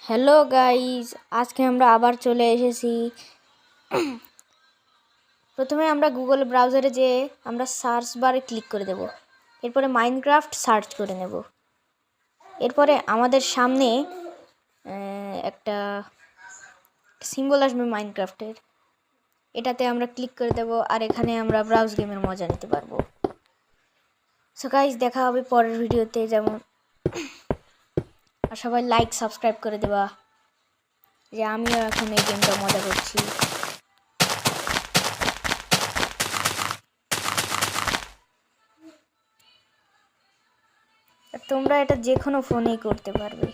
Hello guys, আজকে আমরা আবার চলে এসেছি। প্রথমে আমরা গুগল ব্রাউজারে যেয়ে আমরা সার্চ বারে ক্লিক করে দেব। এরপরে মাইনক্রাফট সার্চ করে নেব। এরপরে আমাদের সামনে একটা সিম্বল আসবে মাইনক্রাফটের, এটাতে আমরা ক্লিক করে দেব। আর এখানে আমরা ব্রাউজ গেমের মজা নিতে পারবো। সো গাইস, দেখা হবে পরের ভিডিওতে। যেমন আর সবাই লাইক সাবস্ক্রাইব করে দেবা, যে আমিও এখন এই গেমটা মজা করছি। তোমরা এটা যে কোনো ফোনেই করতে পারবে।